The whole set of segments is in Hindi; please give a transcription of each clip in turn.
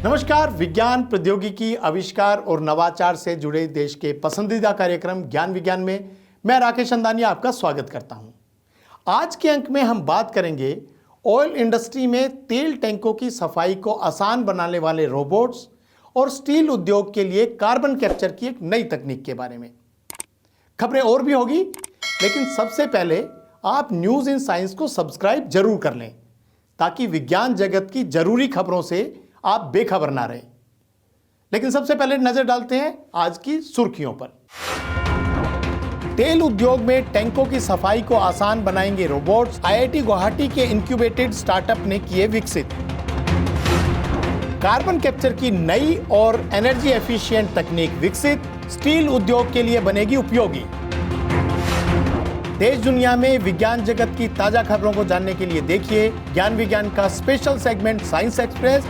नमस्कार। विज्ञान, प्रौद्योगिकी, आविष्कार और नवाचार से जुड़े देश के पसंदीदा कार्यक्रम ज्ञान विज्ञान में मैं राकेश अंदानी आपका स्वागत करता हूं। आज के अंक में हम बात करेंगे ऑयल इंडस्ट्री में तेल टैंकों की सफाई को आसान बनाने वाले रोबोट्स और स्टील उद्योग के लिए कार्बन कैप्चर की एक नई तकनीक के बारे में। खबरें और भी होगी, लेकिन सबसे पहले आप न्यूज़ इन साइंस को सब्सक्राइब जरूर कर लें ताकि विज्ञान जगत की जरूरी खबरों से आप बेखबर ना रहें। लेकिन सबसे पहले नजर डालते हैं आज की सुर्खियों पर। तेल उद्योग में टैंकों की सफाई को आसान बनाएंगे रोबोट्स, आईआईटी गुवाहाटी के इंक्यूबेटेड स्टार्टअप ने किए विकसित। कार्बन कैप्चर की नई और एनर्जी एफिशिएंट तकनीक विकसित, स्टील उद्योग के लिए बनेगी उपयोगी। देश दुनिया में विज्ञान जगत की ताजा खबरों को जानने के लिए देखिए ज्ञान विज्ञान का स्पेशल सेगमेंट साइंस एक्सप्रेस।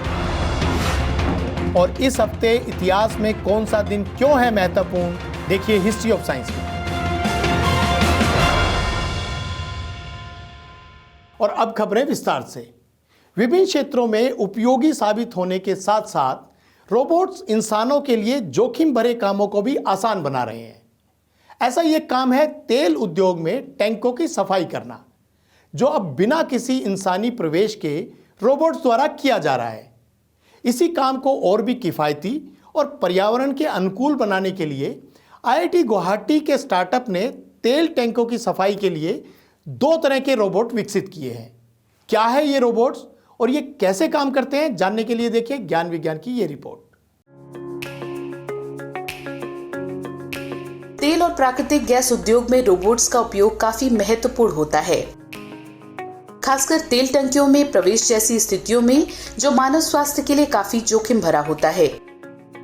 और इस हफ्ते इतिहास में कौन सा दिन क्यों है महत्वपूर्ण, देखिए हिस्ट्री ऑफ साइंस में। और अब खबरें विस्तार से। विभिन्न क्षेत्रों में उपयोगी साबित होने के साथ साथ रोबोट्स इंसानों के लिए जोखिम भरे कामों को भी आसान बना रहे हैं। ऐसा ये काम है तेल उद्योग में टैंकों की सफाई करना, जो अब बिना किसी इंसानी प्रवेश के रोबोट्स द्वारा किया जा रहा है। इसी काम को और भी किफ़ायती और पर्यावरण के अनुकूल बनाने के लिए आईआईटी गुवाहाटी के स्टार्टअप ने तेल टैंकों की सफाई के लिए 2 तरह के रोबोट विकसित किए हैं। क्या है ये रोबोट्स और ये कैसे काम करते हैं, जानने के लिए देखिए ज्ञान विज्ञान की ये रिपोर्ट। तेल और प्राकृतिक गैस उद्योग में रोबोट्स का उपयोग काफी महत्वपूर्ण होता है, खासकर तेल टंकियों में प्रवेश जैसी स्थितियों में जो मानव स्वास्थ्य के लिए काफी जोखिम भरा होता है।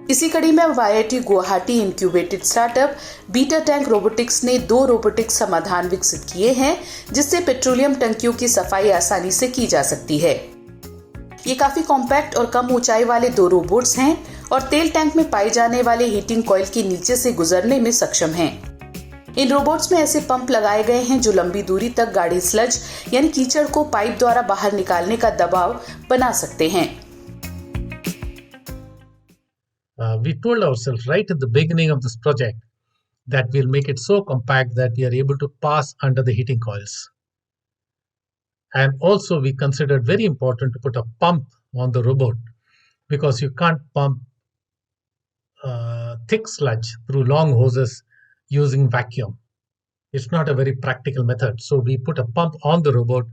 इसी कड़ी में IIT Guwahati incubated startup beta tank robotics ने 2 रोबोटिक समाधान विकसित किए हैं, जिससे पेट्रोलियम टंकियों की सफाई आसानी से की जा सकती है। ये काफी कॉम्पैक्ट और कम ऊंचाई वाले 2 रोबोट्स हैं और तेल टैंक में पाए जाने वाले हीटिंग कॉइल के नीचे से गुजरने में सक्षम हैं। इन रोबोट्स में ऐसे पंप लगाए गए हैं जो लंबी दूरी तक गाढ़े स्लज यानी कीचड़ को पाइप द्वारा बाहर निकालने का दबाव बना सकते हैं। We told ourselves right at the beginning of this project that we'll make it so compact that we are able to pass under the heating coils. And also we considered very important to put a pump on the robot because you can't pump thick sludge through long hoses using vacuum. It's not a very practical method. So we put a pump on the robot,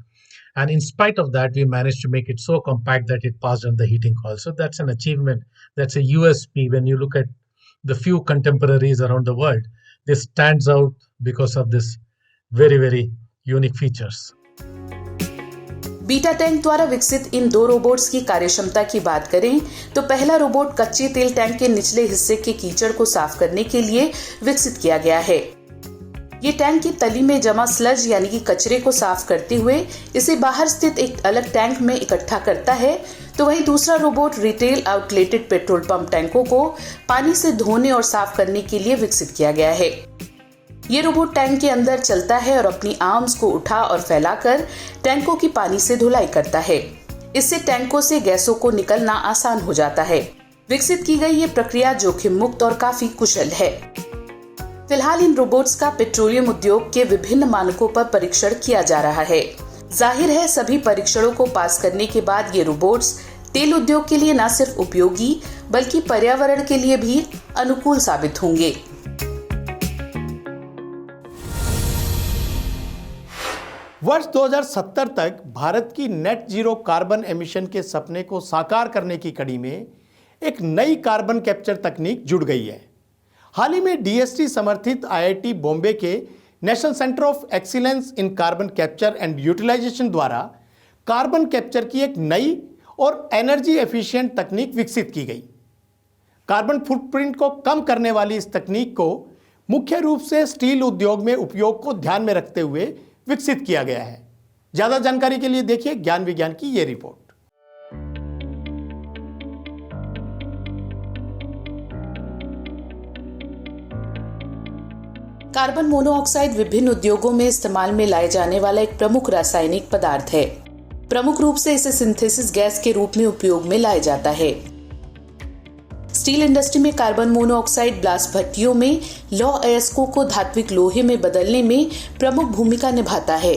and in spite of that, we managed to make it so compact that it passed under the heating coil. So that's an achievement. That's a USP. When you look at the few contemporaries around the world, this stands out because of this very, very unique features. Beta tank द्वारा विकसित इन 2 रोबोट्स की कार्यक्षमता की बात करें तो पहला रोबोट कच्चे तेल टैंक के निचले हिस्से के कीचड़ को साफ करने के लिए विकसित किया गया है। ये टैंक की तली में जमा स्लज यानी कि कचरे को साफ करते हुए इसे बाहर स्थित एक अलग टैंक में इकट्ठा करता है, तो वहीं दूसरा रोबोट रिटेल आउटलेटेड पेट्रोल पंप टैंकों को पानी से धोने और साफ करने के लिए विकसित किया गया है। ये रोबोट टैंक के अंदर चलता है और अपनी आर्म्स को उठा और फैलाकर टैंकों की पानी से धुलाई करता है। इससे टैंकों से गैसों को निकलना आसान हो जाता है। विकसित की गई ये प्रक्रिया जोखिम मुक्त और काफी कुशल है। फिलहाल इन रोबोट्स का पेट्रोलियम उद्योग के विभिन्न मानकों पर परीक्षण किया जा रहा है। जाहिर है सभी परीक्षणों को पास करने के बाद ये रोबोट्स तेल उद्योग के लिए न सिर्फ उपयोगी बल्कि पर्यावरण के लिए भी अनुकूल साबित होंगे। वर्ष 2070 तक भारत की नेट जीरो कार्बन एमिशन के सपने को साकार करने की कड़ी में एक नई कार्बन कैप्चर तकनीक जुड़ गई है। हाल ही में डीएसटी समर्थित आईआईटी बॉम्बे के national centre of excellence in carbon capture and utilisation द्वारा कार्बन कैप्चर की एक नई और एनर्जी एफिशिएंट तकनीक विकसित की गई। कार्बन फुटप्रिंट को कम करने वाली इस तकनीक को मुख्य रूप से स्टील उद्योग में उपयोग को ध्यान में रखते हुए विकसित किया गया है। ज्यादा जानकारी के लिए देखिए ज्ञान विज्ञान की ये रिपोर्ट। कार्बन मोनोऑक्साइड विभिन्न उद्योगों में इस्तेमाल में लाए जाने वाला एक प्रमुख रासायनिक पदार्थ है। प्रमुख रूप से इसे सिंथेसिस गैस के रूप में उपयोग में लाया जाता है। स्टील इंडस्ट्री में कार्बन मोनोऑक्साइड ब्लास्ट भट्टियों में लौह अयस्कों को धात्विक लोहे में बदलने में प्रमुख भूमिका निभाता है।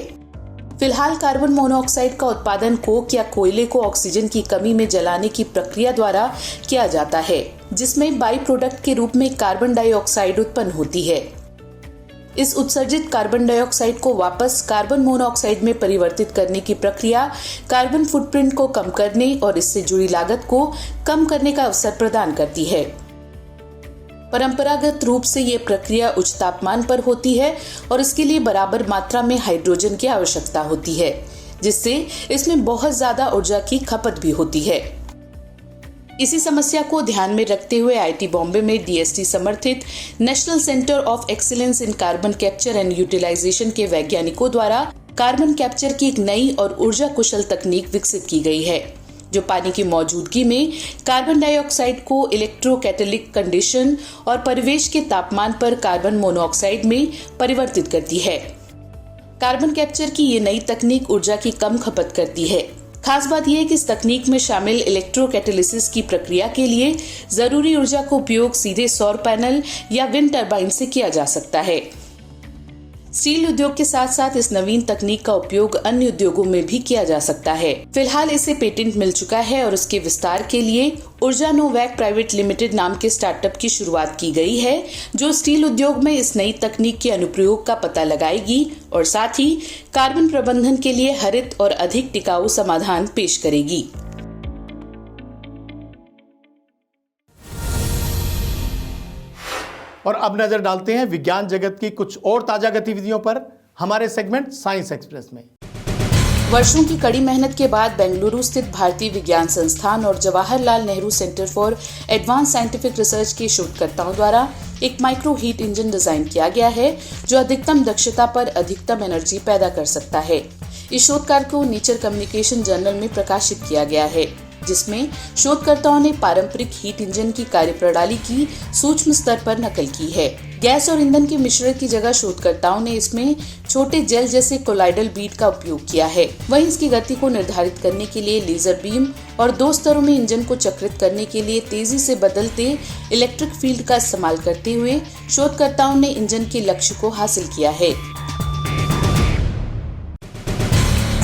फिलहाल कार्बन मोनोऑक्साइड का उत्पादन कोक या कोयले को ऑक्सीजन की कमी में जलाने की प्रक्रिया द्वारा किया जाता है, जिसमें बाई प्रोडक्ट के रूप में कार्बन डाइऑक्साइड उत्पन्न होती है। इस उत्सर्जित कार्बन डाइऑक्साइड को वापस कार्बन मोनोऑक्साइड में परिवर्तित करने की प्रक्रिया कार्बन फुटप्रिंट को कम करने और इससे जुड़ी लागत को कम करने का अवसर प्रदान करती है। परंपरागत रूप से ये प्रक्रिया उच्च तापमान पर होती है और इसके लिए बराबर मात्रा में हाइड्रोजन की आवश्यकता होती है, जिससे इसमें बहुत ज्यादा ऊर्जा की खपत भी होती है। इसी समस्या को ध्यान में रखते हुए आईआईटी बॉम्बे में डीएसटी समर्थित national centre of excellence in carbon capture and utilisation के वैज्ञानिकों द्वारा कार्बन कैप्चर की एक नई और ऊर्जा कुशल तकनीक विकसित की गई है, जो पानी की मौजूदगी में कार्बन डाइऑक्साइड को इलेक्ट्रोकैटालिटिक कंडीशन और परिवेश के तापमान पर कार्बन मोनोऑक्साइड में परिवर्तित करती है। कार्बन कैप्चर की ये नई तकनीक ऊर्जा की कम खपत करती है। खास बात यह है कि इस तकनीक में शामिल इलेक्ट्रोकैटालिसिस की प्रक्रिया के लिए जरूरी ऊर्जा का उपयोग सीधे सौर पैनल या विंड टरबाइन से किया जा सकता है। स्टील उद्योग के साथ साथ इस नवीन तकनीक का उपयोग अन्य उद्योगों में भी किया जा सकता है। फिलहाल इसे पेटेंट मिल चुका है और इसके विस्तार के लिए ऊर्जा नोवैक प्राइवेट लिमिटेड नाम के स्टार्टअप की शुरुआत की गई है, जो स्टील उद्योग में इस नई तकनीक के अनुप्रयोग का पता लगाएगी और साथ ही कार्बन प्रबंधन के लिए हरित और अधिक टिकाऊ समाधान पेश करेगी। और अब नजर डालते हैं विज्ञान जगत की कुछ और ताजा गतिविधियों पर हमारे सेगमेंट साइंस एक्सप्रेस में। वर्षों की कड़ी मेहनत के बाद बेंगलुरु स्थित भारतीय विज्ञान संस्थान और Jawaharlal Nehru centre for advance scientific research के शोधकर्ताओं द्वारा एक माइक्रो हीट इंजन डिजाइन किया गया है, जो अधिकतम दक्षता पर अधिकतम एनर्जी पैदा कर सकता है। इस शोध कार्य को नेचर कम्युनिकेशन जर्नल में प्रकाशित किया गया है, जिसमें शोधकर्ताओं ने पारंपरिक हीट इंजन की कार्यप्रणाली की सूक्ष्म स्तर पर नकल की है। गैस और ईंधन के मिश्रण की जगह शोधकर्ताओं ने इसमें छोटे जेल जैसे कोलाइडल बीड का उपयोग किया है। वहीं इसकी गति को निर्धारित करने के लिए लेजर बीम और 2 स्तरों में इंजन को चक्रित करने के लिए तेजी से बदलते इलेक्ट्रिक फील्ड का इस्तेमाल करते हुए शोधकर्ताओं ने इंजन के लक्ष्य को हासिल किया है।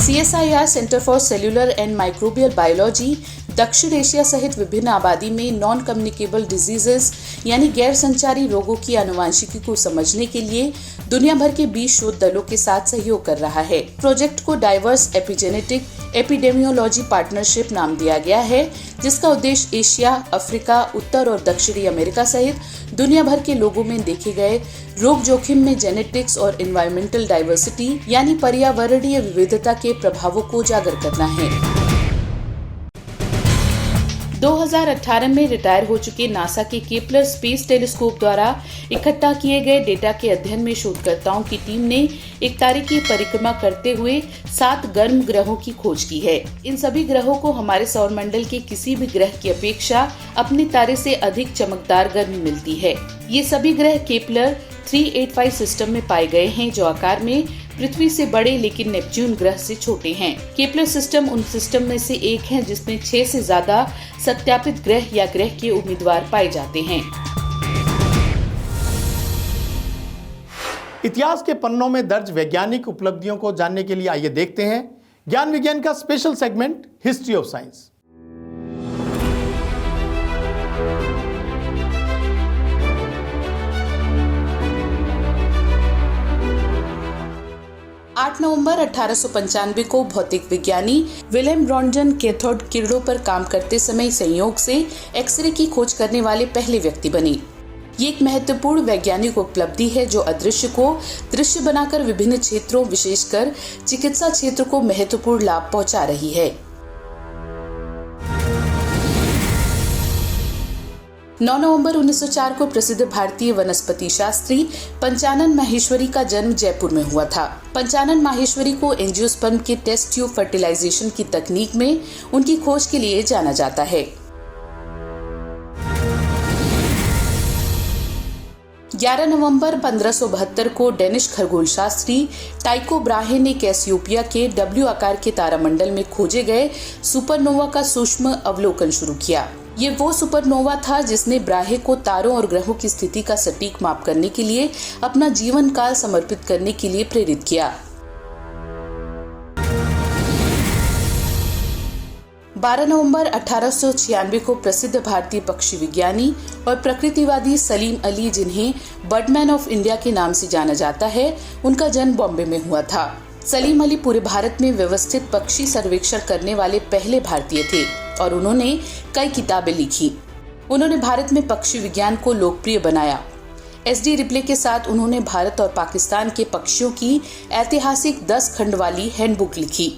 CSIR centre for cellular and microbial biology दक्षिण एशिया सहित विभिन्न आबादी में नॉन कम्युनिकेबल डिजीजेस यानी गैर संचारी रोगों की आनुवंशिकी को समझने के लिए दुनिया भर के 20 शोध दलों के साथ सहयोग कर रहा है। प्रोजेक्ट को डाइवर्स एपिजेनेटिक एपिडेमियोलॉजी पार्टनरशिप नाम दिया गया है, जिसका उद्देश्य एशिया, अफ्रीका, उत्तर और दक्षिणी अमेरिका सहित दुनिया भर के लोगों में देखे गए रोग जोखिम में जेनेटिक्स और एनवायरमेंटल डाइवर्सिटी यानी पर्यावरणीय विविधता के प्रभावों को उजागर करना है। 2018 में रिटायर हो चुके नासा के केपलर स्पेस टेलीस्कोप द्वारा इकट्ठा किए गए डेटा के अध्ययन में शोधकर्ताओं की टीम ने एक तारे की परिक्रमा करते हुए 7 गर्म ग्रहों की खोज की है। इन सभी ग्रहों को हमारे सौरमंडल के किसी भी ग्रह की अपेक्षा अपने तारे से अधिक चमकदार गर्मी मिलती है। ये सभी ग्रह केपलर 385 सिस्टम में पाए गए हैं, जो आकार में पृथ्वी से बड़े लेकिन नेपच्यून ग्रह से छोटे हैं। केपलर सिस्टम उन सिस्टम में से एक है जिसमें 6 से ज्यादा सत्यापित ग्रह या ग्रह के उम्मीदवार पाए जाते हैं। इतिहास के पन्नों में दर्ज वैज्ञानिक उपलब्धियों को जानने के लिए आइए देखते हैं ज्ञान विज्ञान का special segment history of science. 8 नवंबर 1895 को भौतिक विज्ञानी विलेम रॉन्टजन कैथोड किरणों पर काम करते समय संयोग से एक्सरे की खोज करने वाले पहले व्यक्ति बने। ये एक महत्वपूर्ण वैज्ञानिक उपलब्धि है जो अदृश्य को दृश्य बनाकर विभिन्न क्षेत्रों, विशेषकर चिकित्सा क्षेत्र को महत्वपूर्ण लाभ पहुंचा रही है। 9 नवंबर 1904 को प्रसिद्ध भारतीय वनस्पति शास्त्री पंचानन माहेश्वरी का जन्म जयपुर में हुआ था। पंचानन माहेश्वरी को एंजियोस्पर्म के टेस्ट ट्यूब फर्टिलाइजेशन की तकनीक में उनकी खोज के लिए जाना जाता है। 11 नवंबर 1572 को डेनिश खगोल शास्त्री टाइको ब्राहे ने कैसियोपिया के W आकार के तारामंडल में खोजे गए सुपरनोवा का सूक्ष्म अवलोकन शुरू किया। ये वो सुपरनोवा था जिसने ब्राहे को तारों और ग्रहों की स्थिति का सटीक माप करने के लिए अपना जीवन काल समर्पित करने के लिए प्रेरित किया। 12 नवंबर 1896 को प्रसिद्ध भारतीय पक्षी विज्ञानी और प्रकृतिवादी सलीम अली, जिन्हें बर्डमैन ऑफ इंडिया के नाम से जाना जाता है, उनका जन्म बॉम्बे में हुआ था। सलीम अली पूरे भारत में व्यवस्थित पक्षी सर्वेक्षण करने वाले पहले भारतीय थे और उन्होंने कई किताबें लिखी। उन्होंने भारत में पक्षी विज्ञान को लोकप्रिय बनाया। एसडी रिप्ले के साथ उन्होंने भारत और पाकिस्तान के पक्षियों की ऐतिहासिक 10 खंड वाली हैंडबुक लिखी।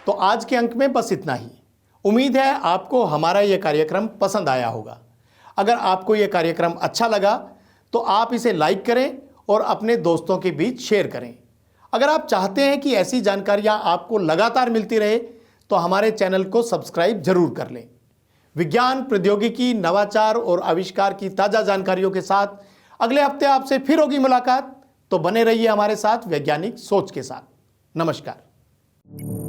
तो आज के अंक में बस इतना ही। उम्मीद है आपको हमारा यह कार्यक्रम पसंद आया होगा। अगर आपको यह कार्यक्रम अच्छा लगा तो आप इसे लाइक करें और अपने दोस्तों के बीच शेयर करें। अगर आप चाहते हैं कि ऐसी जानकारियां आपको लगातार मिलती रहे तो हमारे चैनल को सब्सक्राइब जरूर कर लें। विज्ञान, प्रौद्योगिकी, नवाचार और आविष्कार की ताज़ा जानकारियों के साथ अगले हफ्ते आपसे फिर होगी मुलाकात। तो बने रहिए हमारे साथ वैज्ञानिक सोच के साथ। नमस्कार।